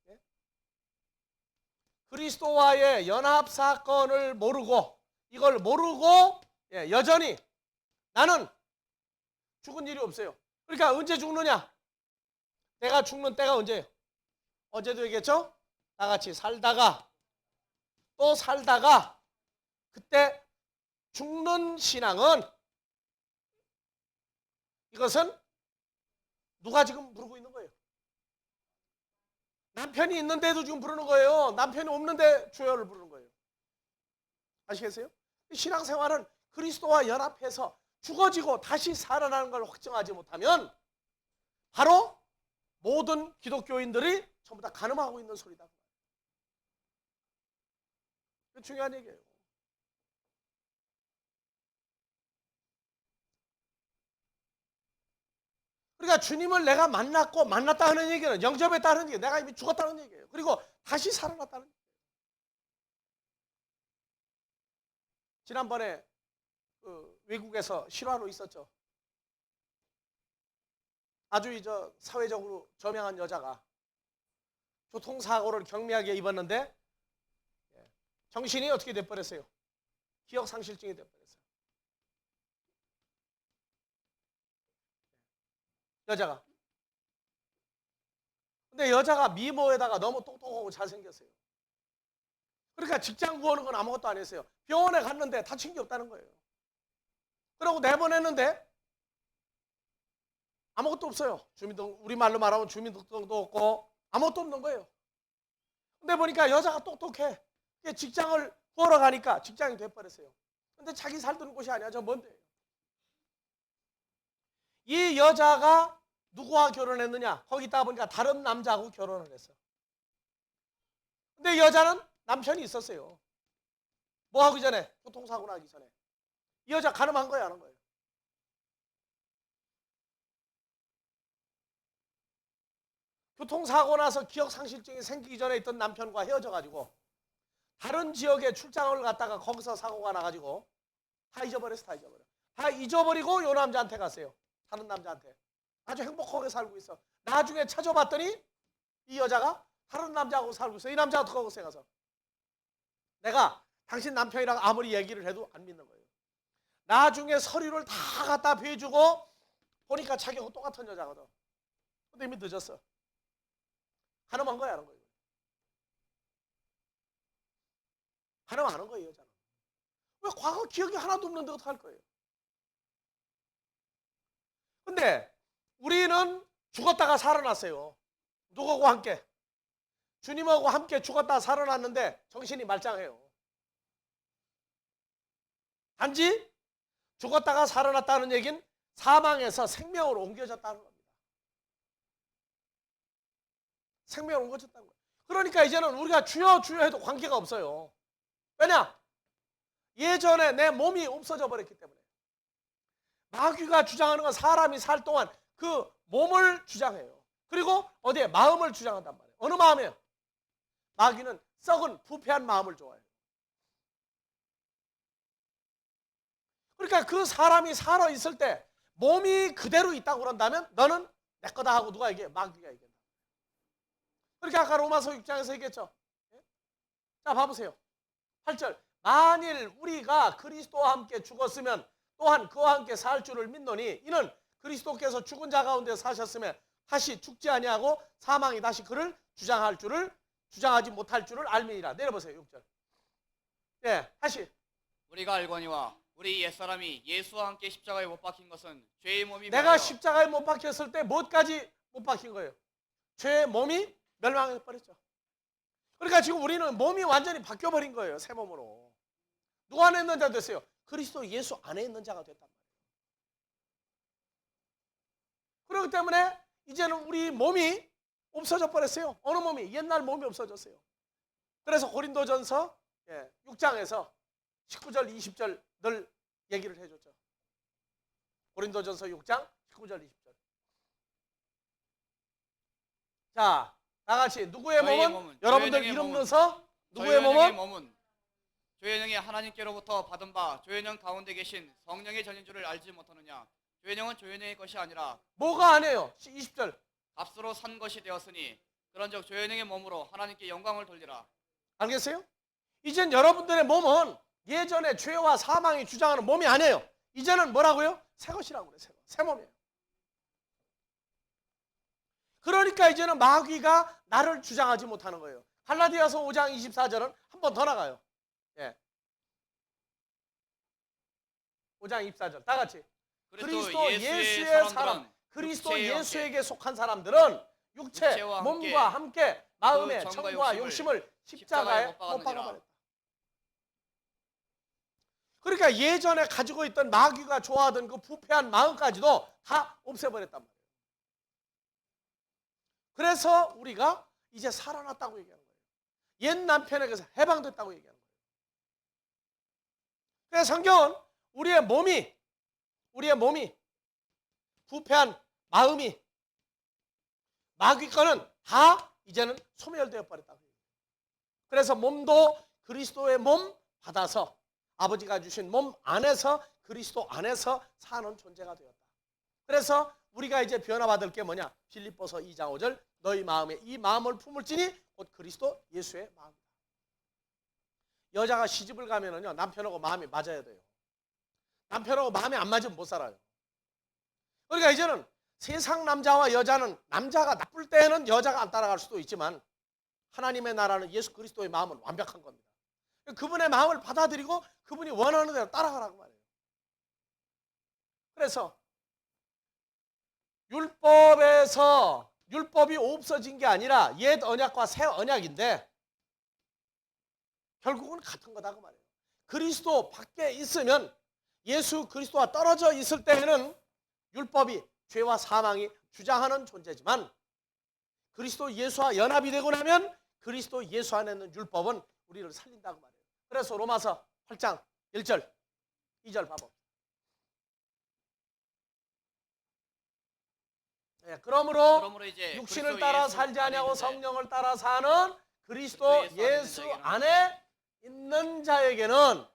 예? 그리스도와의 연합사건을 모르고 이걸 모르고 여전히 나는 죽은 일이 없어요. 그러니까 언제 죽느냐? 내가 죽는 때가 언제예요? 어제도 얘기했죠? 다 같이 살다가 또 살다가 그때 죽는 신앙은 이것은 누가 지금 부르고 있는 거예요? 남편이 있는데도 지금 부르는 거예요. 남편이 없는데 주여를 부르는 거예요. 아시겠어요? 신앙생활은 그리스도와 연합해서 죽어지고 다시 살아나는 걸 확정하지 못하면 바로 모든 기독교인들이 전부 다 간음하고 있는 소리다. 그 중요한 얘기예요. 그러니까 주님을 내가 만났다 하는 얘기는 영접했다는 얘기예요. 내가 이미 죽었다는 얘기예요. 그리고 다시 살아났다는 얘기예요. 지난번에 외국에서 실화로 있었죠. 아주 사회적으로 저명한 여자가 교통사고를 경미하게 입었는데 정신이 어떻게 돼버렸어요? 기억상실증이 돼버렸어요. 여자가. 근데 여자가 미모에다가 너무 똑똑하고 잘생겼어요. 그러니까 직장 구하는 건 아무것도 안 했어요. 병원에 갔는데 다친 게 없다는 거예요. 그러고 내보냈는데 아무것도 없어요. 우리말로 말하면 주민등록도 없고 아무것도 없는 거예요. 근데 보니까 여자가 똑똑해. 직장을 구하러 가니까 직장이 돼버렸어요. 근데 자기 살던 곳이 아니야. 저 뭔데? 이 여자가 누구와 결혼했느냐? 거기 있다가 보니까 다른 남자하고 결혼을 했어. 근데 여자는 남편이 있었어요. 뭐 하기 전에? 교통사고 나기 전에. 이 여자 가늠한 거야, 안 한 거예요? 교통사고 나서 기억상실증이 생기기 전에 있던 남편과 헤어져가지고 다른 지역에 출장을 갔다가 거기서 사고가 나가지고 다 잊어버렸어. 다 잊어버리고 요 남자한테 갔어요. 다른 남자한테. 아주 행복하게 살고 있어. 나중에 찾아봤더니 이 여자가 다른 남자하고 살고 있어. 이 남자가 어떻게 가서 내가 당신 남편이랑 아무리 얘기를 해도 안 믿는 거예요. 나중에 서류를 다 갖다 배주고 보니까 자기하고 똑같은 여자거든. 근데 이미 늦었어. 가늠한 거야, 안 한 거예요? 가늠 안 한 거예요, 여자는. 왜 과거 기억이 하나도 없는데 어떡할 거예요? 근데 우리는 죽었다가 살아났어요. 누구하고 함께? 주님하고 함께 죽었다가 살아났는데 정신이 말짱해요. 단지 죽었다가 살아났다는 얘기는 사망에서 생명으로 옮겨졌다는 겁니다. 생명으로 옮겨졌다는 거예요. 그러니까 이제는 우리가 주여 주여 해도 관계가 없어요. 왜냐? 예전에 내 몸이 없어져 버렸기 때문에. 마귀가 주장하는 건 사람이 살 동안 그 몸을 주장해요. 그리고 어디에? 마음을 주장한단 말이에요. 어느 마음이에요? 마귀는 썩은 부패한 마음을 좋아해요. 그러니까 그 사람이 살아있을 때 몸이 그대로 있다고 그런다면 너는 내 거다 하고 누가 얘기해? 마귀가 얘기한다. 그러니까 아까 로마서 6장에서 얘기했죠. 자, 봐보세요. 8절. 만일 우리가 그리스도와 함께 죽었으면 또한 그와 함께 살 줄을 믿노니 이는 그리스도께서 죽은 자 가운데 사셨으면 다시 죽지 아니하고 사망이 다시 그를 주장하지 못할 줄을 알미니라. 내려보세요. 6절. 예, 다시. 우리가 알거니와 우리 옛사람이 예수와 함께 십자가에 못 박힌 것은 죄의 몸이 내가 멸하여 십자가에 못 박혔을 때 뭐까지 못 박힌 거예요? 죄의 몸이 멸망해 버렸죠. 그러니까 지금 우리는 몸이 완전히 바뀌어버린 거예요. 새 몸으로. 누가 안에 있는 자 됐어요? 그리스도 예수 안에 있는 자가 됐단 말이에요. 그렇기 때문에 이제는 우리 몸이 없어져 버렸어요. 어느 몸이? 옛날 몸이 없어졌어요. 그래서 고린도전서 6장에서 19절 20절 늘 얘기를 해줬죠. 고린도전서 6장 19절 20절. 자, 다같이 누구의 몸은? 여러분들 이름 넣어서 누구의 몸은? 조현영이 하나님께로부터 받은 바 조현영 가운데 계신 성령의 전인 줄을 알지 못하느냐. 조현영은 조현영의 것이 아니라 뭐가 아니에요? 20절. 값으로 산 것이 되었으니 그런즉 조현영의 몸으로 하나님께 영광을 돌리라. 알겠어요? 이젠 여러분들의 몸은 예전에 죄와 사망이 주장하는 몸이 아니에요. 이제는 뭐라고요? 새 것이라고 그래요. 새 몸이에요. 그러니까 이제는 마귀가 나를 주장하지 못하는 거예요. 갈라디아서 5장 24절은 한 번 더 나가요. 5장 24절 다 같이. 그리스도 예수의 사람, 그리스도 예수에게 속한 사람들은 육체, 몸과 함께 마음의 정과 욕심을 십자가에 못 박아버렸다. 그러니까 예전에 가지고 있던 마귀가 좋아하던 그 부패한 마음까지도 다 없애버렸단 말이에요. 그래서 우리가 이제 살아났다고 얘기하는 거예요. 옛 남편에게서 해방됐다고 얘기하는 거예요. 그래서 성경은 우리의 몸이 부패한 마음이 마귀 거는 다 이제는 소멸되어 버렸다고 해요. 그래서 몸도 그리스도의 몸 받아서 아버지가 주신 몸 안에서 그리스도 안에서 사는 존재가 되었다. 그래서 우리가 이제 변화받을 게 뭐냐? 빌립보서 2장 5절 너희 마음에 이 마음을 품을지니 곧 그리스도 예수의 마음이다. 여자가 시집을 가면은요 남편하고 마음이 맞아야 돼요. 남편하고 마음이 안 맞으면 못 살아요. 그러니까 이제는 세상 남자와 여자는 남자가 나쁠 때는 여자가 안 따라갈 수도 있지만 하나님의 나라는 예수 그리스도의 마음은 완벽한 겁니다. 그분의 마음을 받아들이고 그분이 원하는 대로 따라가라고 말해요. 그래서 율법에서 율법이 없어진 게 아니라 옛 언약과 새 언약인데 결국은 같은 거다 그 말이에요. 그리스도 밖에 있으면 예수 그리스도와 떨어져 있을 때에는 율법이 죄와 사망이 주장하는 존재지만 그리스도 예수와 연합이 되고 나면 그리스도 예수 안에 있는 율법은 우리를 살린다고 말해요. 그래서 로마서 8장 1절 2절 봐봅니다. 네, 그러므로 이제 육신을 그리스도 따라 예수 살지 안에 아니하고 있는데 성령을 따라 사는 그리스도 예수 안에 있는 자에게는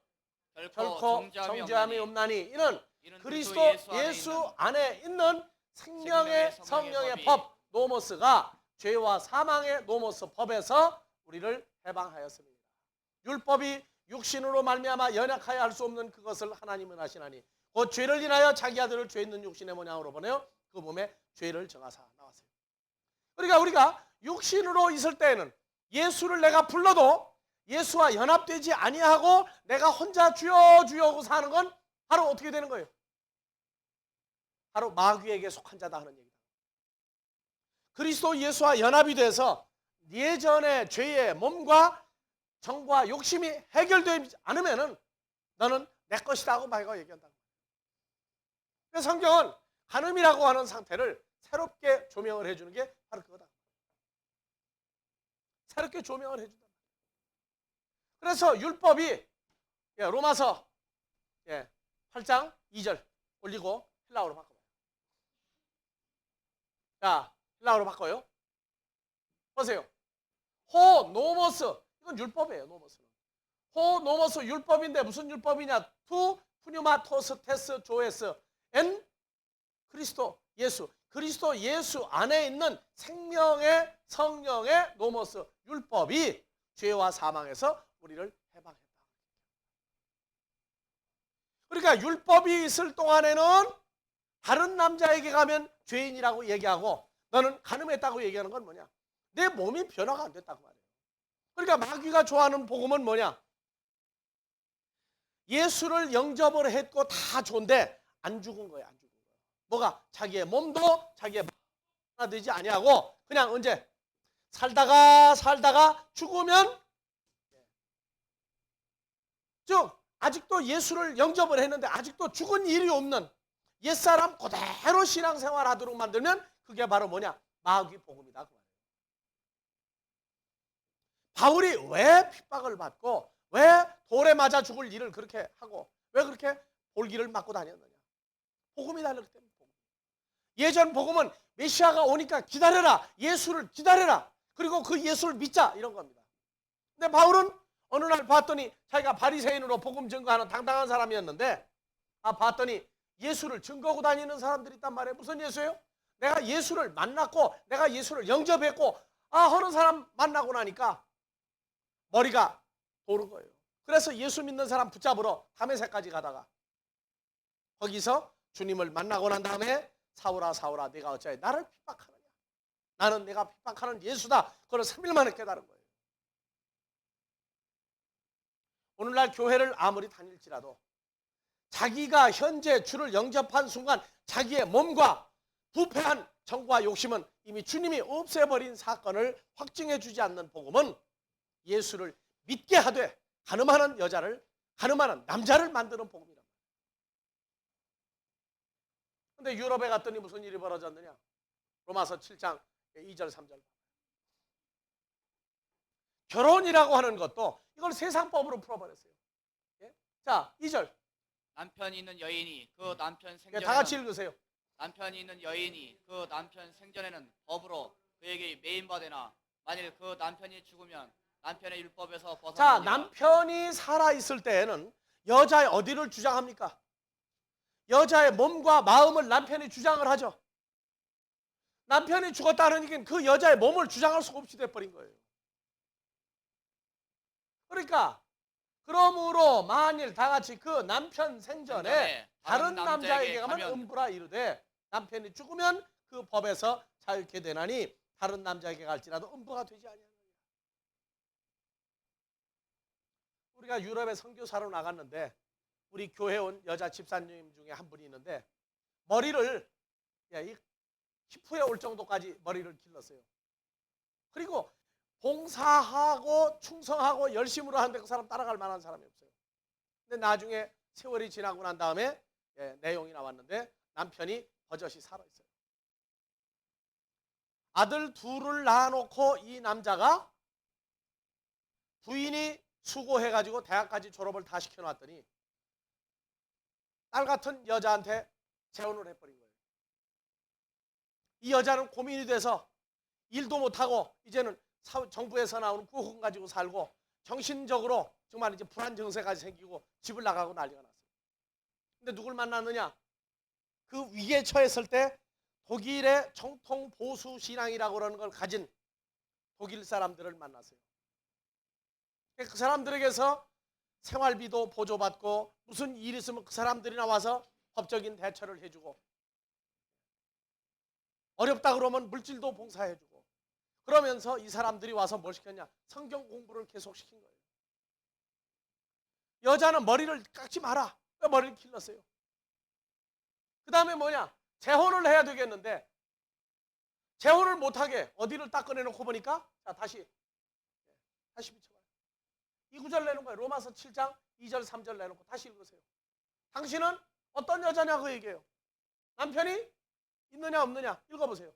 결코 정죄함이 없나니 이는 그리스도 예수 안에 있는 생명의 성령의 법 노모스가 죄와 사망의 노모스 법에서 우리를 해방하였습니다. 율법이 육신으로 말미암아 연약하여 할 수 없는 그것을 하나님은 하시나니 곧 죄를 인하여 자기 아들을 죄 있는 육신의 모양으로 보내어 그 몸에 죄를 정하사 나왔어요. 그러니까 우리가 육신으로 있을 때에는 예수를 내가 불러도 예수와 연합되지 아니하고 내가 혼자 주여 주여 하고 사는 건 바로 어떻게 되는 거예요? 바로 마귀에게 속한 자다 하는 얘기다. 그리스도 예수와 연합이 돼서 예전의 죄의 몸과 정과 욕심이 해결되지 않으면은 너는 내 것이다 하고 마귀가 얘기한다. 그래서 성경은 간음이라고 하는 상태를 새롭게 조명을 해주는 게 바로 그거다. 새롭게 조명을 해준다. 그래서 율법이 로마서 8장 2절 올리고 헬라어로 바꿔봐요. 자, 헬라어로 바꿔요. 보세요. 호 노모스 이건 율법이에요. 노모스는 호 노모스 율법인데 무슨 율법이냐? 투 푸뉴마토스 테스 조에스 엔 그리스도 예수. 그리스도 예수 안에 있는 생명의 성령의 노모스 율법이 죄와 사망에서 우리를 해방했다. 그러니까 율법이 있을 동안에는 다른 남자에게 가면 죄인이라고 얘기하고 너는 간음했다고 얘기하는 건 뭐냐? 내 몸이 변화가 안 됐다고 말이에요. 그러니까 마귀가 좋아하는 복음은 뭐냐? 예수를 영접을 했고 다 좋은데 안 죽은 거예요. 안 죽은 거예요. 뭐가? 자기의 몸도 자기의 하나 되지 아니하고 그냥 언제 살다가 죽으면 즉 아직도 예수를 영접을 했는데 아직도 죽은 일이 없는 옛사람 그대로 신앙생활 하도록 만들면 그게 바로 뭐냐? 마귀 복음이다 그 말이에요. 바울이 왜 핍박을 받고 왜 돌에 맞아 죽을 일을 그렇게 하고 왜 그렇게 볼기를 맞고 다녔느냐? 복음이 달렸기 때문에. 예전 복음은 메시아가 오니까 기다려라. 예수를 기다려라. 그리고 그 예수를 믿자 이런 겁니다. 근데 바울은 어느 날 봤더니 자기가 바리새인으로 복음 증거하는 당당한 사람이었는데 봤더니 예수를 증거하고 다니는 사람들이 있단 말이에요. 무슨 예수예요? 내가 예수를 만났고 내가 예수를 영접했고 하는 사람 만나고 나니까 머리가 도는 거예요. 그래서 예수 믿는 사람 붙잡으러 다메섹까지 가다가 거기서 주님을 만나고 난 다음에 사울아 사울아 네가 어찌하여 나를 핍박하느냐? 나는 내가 핍박하는 예수다. 그걸 3일 만에 깨달은 거예요. 오늘날 교회를 아무리 다닐지라도 자기가 현재 주를 영접한 순간 자기의 몸과 부패한 정과 욕심은 이미 주님이 없애버린 사건을 확증해 주지 않는 복음은 예수를 믿게 하되 가늠하는 여자를 가늠하는 남자를 만드는 복음이란 말이에요. 그런데 유럽에 갔더니 무슨 일이 벌어졌느냐? 로마서 7장 2절 3절 결혼이라고 하는 것도 이걸 세상법으로 풀어버렸어요. 자 2절 남편이 있는 여인이 그 남편 생전에는 다 같이 읽으세요. 남편이 있는 여인이 그 남편 생전에는 법으로 그에게 매인받으나 만일 그 남편이 죽으면 남편의 율법에서 자, 벗어나니라. 남편이 살아있을 때에는 여자의 어디를 주장합니까? 여자의 몸과 마음을 남편이 주장을 하죠. 남편이 죽었다는 얘기는 그 여자의 몸을 주장할 수가 없이 돼버린 거예요. 그러니까 그러므로 만일 다 같이 그 남편 생전에 다른 남자에게 가면 음부라 이르되 남편이 죽으면 그 법에서 자유케 되나니 다른 남자에게 갈지라도 음부가 되지 아니하느니라. 우리가 유럽에 선교사로 나갔는데 우리 교회 온 여자 집사님 중에 한 분이 있는데 머리를 피부에 올 정도까지 머리를 길렀어요. 그리고 봉사하고 충성하고 열심으로 하는데 그 사람 따라갈 만한 사람이 없어요. 근데 나중에 세월이 지나고 난 다음에 내용이 나왔는데 남편이 버젓이 살아있어요. 아들 둘을 낳아놓고 이 남자가 부인이 수고해가지고 대학까지 졸업을 다 시켜놨더니 딸 같은 여자한테 재혼을 해버린 거예요. 이 여자는 고민이 돼서 일도 못하고 이제는 정부에서 나오는 구호금 가지고 살고 정신적으로 정말 이제 불안 증세까지 생기고 집을 나가고 난리가 났어요. 근데 누굴 만났느냐? 그 위기에 처했을 때 독일의 정통 보수 신앙이라고 그러는 걸 가진 독일 사람들을 만났어요. 그 사람들에게서 생활비도 보조받고 무슨 일 있으면 그 사람들이 나와서 법적인 대처를 해주고 어렵다 그러면 물질도 봉사해주고 그러면서 이 사람들이 와서 뭘 시켰냐? 성경 공부를 계속 시킨 거예요. 여자는 머리를 깎지 마라. 왜 머리를 길렀어요? 그 다음에 뭐냐? 재혼을 해야 되겠는데 재혼을 못하게 어디를 딱 꺼내놓고 보니까 자 다시 비춰봐요. 이 구절 내는 거예요. 로마서 7장 2절 3절 내놓고 다시 읽으세요. 당신은 어떤 여자냐고 얘기해요. 남편이 있느냐 없느냐 읽어보세요.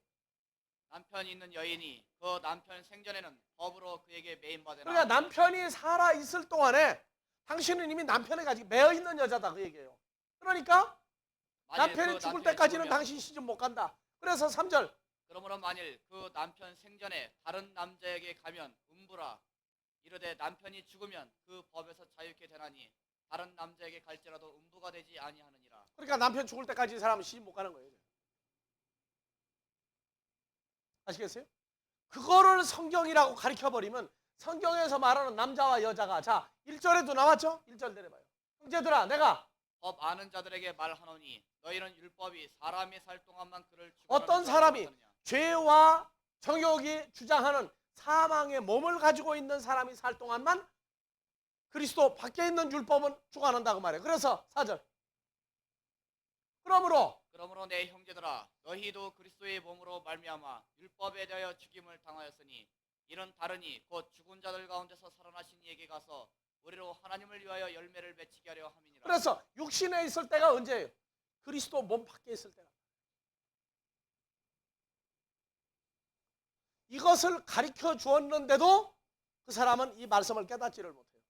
남편이 있는 여인이 그 남편 생전에는 법으로 그에게 매인받으나 그러니까 남편이 살아있을 동안에 당신은 이미 남편에 가지고 매어있는 여자다 그 얘기예요. 그러니까 만일 남편이 그 죽을 남편이 때까지는 죽으면, 당신 시집 못 간다. 그래서 3절 그러므로 만일 그 남편 생전에 다른 남자에게 가면 음부라 이르되 남편이 죽으면 그 법에서 자유케 되나니 다른 남자에게 갈지라도 음부가 되지 아니하느니라. 그러니까 남편 죽을 때까지 이 사람은 시집 못 가는 거예요. 아시겠어요? 그거를 성경이라고 가르쳐버리면 성경에서 말하는 남자와 여자가 자 1절에도 나왔죠? 1절 내려봐요. 형제들아 내가 법 아는 자들에게 말하노니 너희는 율법이 사람이 살 동안만 그를 어떤 사람이 죄와 정욕이 주장하는 사망의 몸을 가지고 있는 사람이 살 동안만 그리스도 밖에 있는 율법은 주관한다고 말해요. 그래서 4절 그러므로 내 형제들아 너희도 그리스도의 몸으로 말미암아 율법에 대하여 죽임을 당하였으니 이는 다르니 곧 죽은 자들 가운데서 살아나신 이에게 가서 우리로 하나님을 위하여 열매를 맺히게 하려 함이니라. 그래서 육신에 있을 때가 언제예요? 그리스도 몸 밖에 있을 때가. 이것을 가르쳐 주었는데도 그 사람은 이 말씀을 깨닫지를 못해요.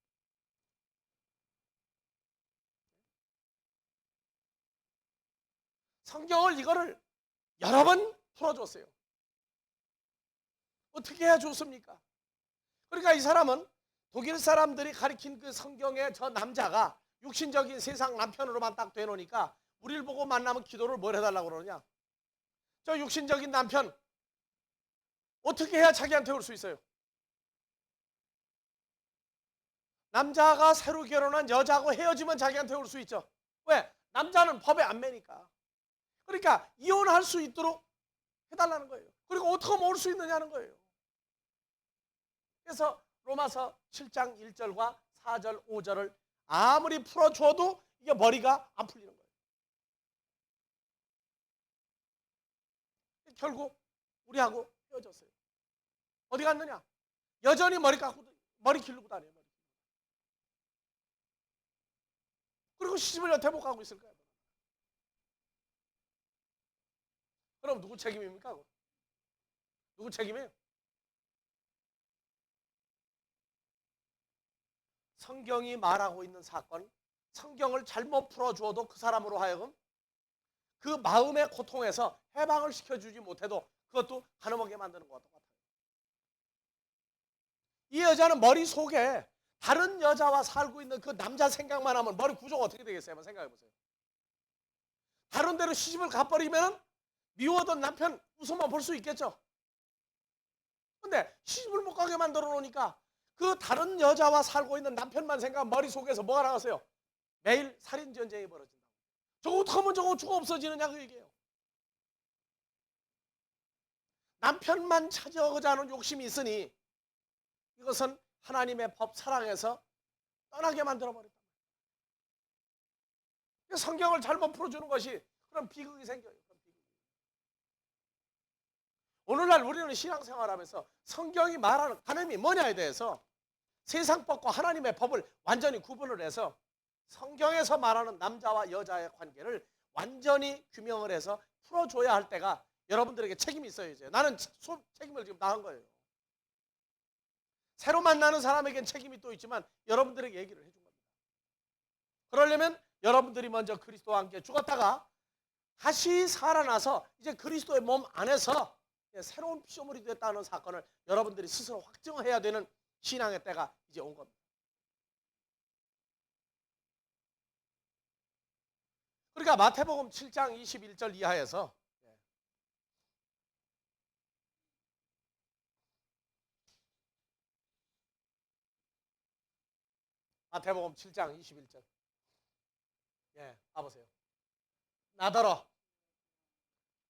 성경을 이거를 여러 번 풀어줬어요. 어떻게 해야 좋습니까? 그러니까 이 사람은 독일 사람들이 가르친 그 성경의 저 남자가 육신적인 세상 남편으로만 딱 되놓으니까 우리를 보고 만나면 기도를 뭘 해달라고 그러냐? 저 육신적인 남편 어떻게 해야 자기한테 올 수 있어요? 남자가 새로 결혼한 여자하고 헤어지면 자기한테 올 수 있죠. 왜? 남자는 법에 안 매니까. 그러니까 이혼할 수 있도록 해달라는 거예요. 그리고 어떻게 하면 올 수 있느냐는 거예요. 그래서 로마서 7장 1절과 4절 5절을 아무리 풀어줘도 이게 머리가 안 풀리는 거예요. 결국 우리하고 헤어졌어요. 어디 갔느냐? 여전히 머리 기르고 다녀요. 그리고 시집을 여태 못 가고 있을 거예요. 그럼 누구 책임입니까? 누구 책임이에요? 성경이 말하고 있는 사건, 성경을 잘못 풀어주어도 그 사람으로 하여금 그 마음의 고통에서 해방을 시켜주지 못해도 그것도 가늠하게 만드는 것과 똑같아요. 이 여자는 머릿속에 다른 여자와 살고 있는 그 남자 생각만 하면 머리 구조가 어떻게 되겠어요? 한번 생각해 보세요. 다른 데로 시집을 가버리면 미워던 남편 웃음만 볼 수 있겠죠. 근데 시집을 못 가게 만들어 놓으니까 그 다른 여자와 살고 있는 남편만 생각하면 머릿속에서 뭐가 나왔어요? 매일 살인 전쟁이 벌어진다고. 저거 어떻게 하면 저거 죽어 없어지느냐 그 얘기예요. 남편만 찾아오고자 하는 욕심이 있으니 이것은 하나님의 법 사랑에서 떠나게 만들어버렸다. 성경을 잘못 풀어주는 것이 그런 비극이 생겨요. 오늘날 우리는 신앙생활하면서 성경이 말하는 간음이 뭐냐에 대해서 세상 법과 하나님의 법을 완전히 구분을 해서 성경에서 말하는 남자와 여자의 관계를 완전히 규명을 해서 풀어줘야 할 때가 여러분들에게 책임이 있어요. 이제 나는 책임을 지금 다한 거예요. 새로 만나는 사람에겐 책임이 또 있지만 여러분들에게 얘기를 해준 겁니다. 그러려면 여러분들이 먼저 그리스도와 함께 죽었다가 다시 살아나서 이제 그리스도의 몸 안에서 새로운 피조물이 됐다는 사건을 여러분들이 스스로 확증해야 되는 신앙의 때가 이제 온 겁니다. 그러니까 마태복음 7장 21절 이하에서 마태복음 7장 21절 봐보세요. 나더러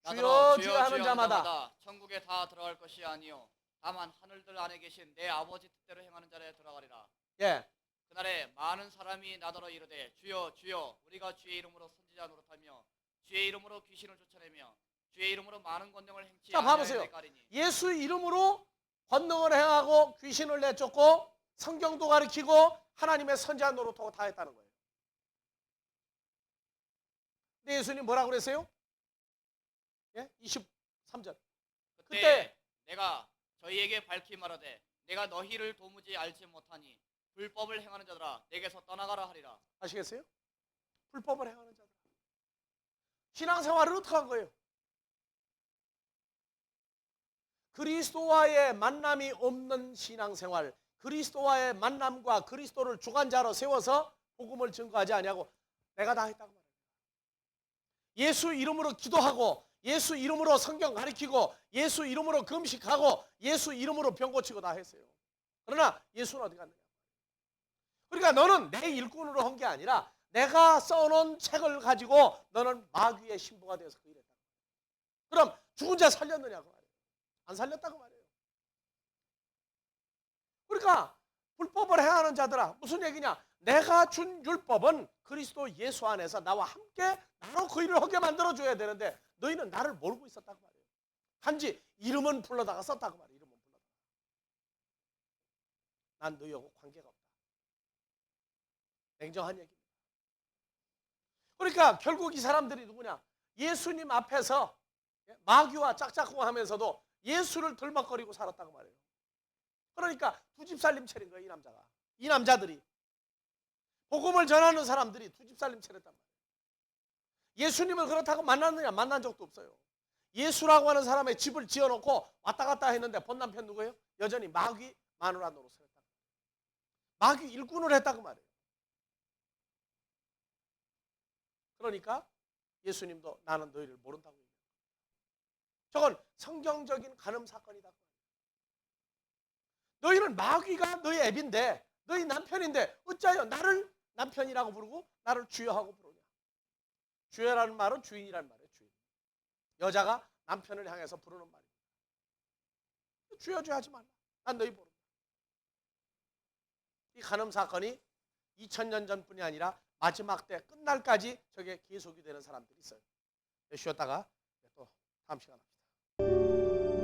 주여 주여 하는 자마다 천국에 다 들어갈 것이 아니요 다만 하늘들 안에 계신 내 아버지 뜻대로 행하는 자에 들어가리라. 그날에 많은 사람이 나더러 이르되 주여 주여 우리가 주의 이름으로 선지자 노릇하며 주의 이름으로 귀신을 쫓아내며 주의 이름으로 많은 권능을 행치 아니하였나이까리니. 예수 이름으로 권능을 행하고 귀신을 내쫓고 성경도 가르치고 하나님의 선지자 노릇하고 다 했다는 거예요. 근데 예수님 뭐라고 그랬어요? 23절. 그때 내가 저희에게 밝히 말하되 내가 너희를 도무지 알지 못하니 불법을 행하는 자들아 내게서 떠나가라 하리라. 아시겠어요? 불법을 행하는 자들. 신앙생활을 어떻게 한 거예요? 그리스도와의 만남이 없는 신앙생활, 그리스도와의 만남과 그리스도를 주관자로 세워서 복음을 증거하지 아니하고 내가 다 했다고 말합니다. 예수 이름으로 기도하고 예수 이름으로 성경 가르치고 예수 이름으로 금식하고 예수 이름으로 병 고치고 다 했어요. 그러나 예수는 어디 갔느냐? 그러니까 너는 내 일꾼으로 한 게 아니라 내가 써놓은 책을 가지고 너는 마귀의 신부가 되어서 그 일했다. 그럼 죽은 자 살렸느냐고 말이에요. 안 살렸다고 말이에요. 그러니까 불법을 행하는 자들아 무슨 얘기냐? 내가 준 율법은 그리스도 예수 안에서 나와 함께 나로 그 일을 하게 만들어줘야 되는데 너희는 나를 모르고 있었다고 말이에요. 단지 이름은 불러다가 썼다고 말이에요. 이름은 불러다가. 난 너희하고 관계가 없다. 냉정한 얘기입니다. 그러니까 결국 이 사람들이 누구냐? 예수님 앞에서 마귀와 짝짝꿍 하면서도 예수를 들먹거리고 살았다고 말이에요. 그러니까 두 집 살림 차린 거예요. 이 남자가. 이 남자들이. 복음을 전하는 사람들이 두 집 살림 차렸단 말이에요. 예수님을 그렇다고 만났느냐? 만난 적도 없어요. 예수라고 하는 사람의 집을 지어놓고 왔다 갔다 했는데 본 남편 누구예요? 여전히 마귀 마누라 노릇을 했다고 말이에요. 마귀 일꾼을 했다고 말이에요. 그러니까 예수님도 나는 너희를 모른다고 얘기해요. 저건 성경적인 간음 사건이다. 너희는 마귀가 너희 애비인데 너희 남편인데 어찌하여 나를 남편이라고 부르고 나를 주여하고 부르냐. 주여라는 말은 주인이라는 말이에요. 주인. 여자가 남편을 향해서 부르는 말입니다. 주여 주여 하지 말라. 난 너희 모른다. 이 간음 사건이 2000년 전뿐이 아니라 마지막 때 끝날까지 저게 계속이 되는 사람들이 있어요. 쉬었다가 또 다음 시간 합시다.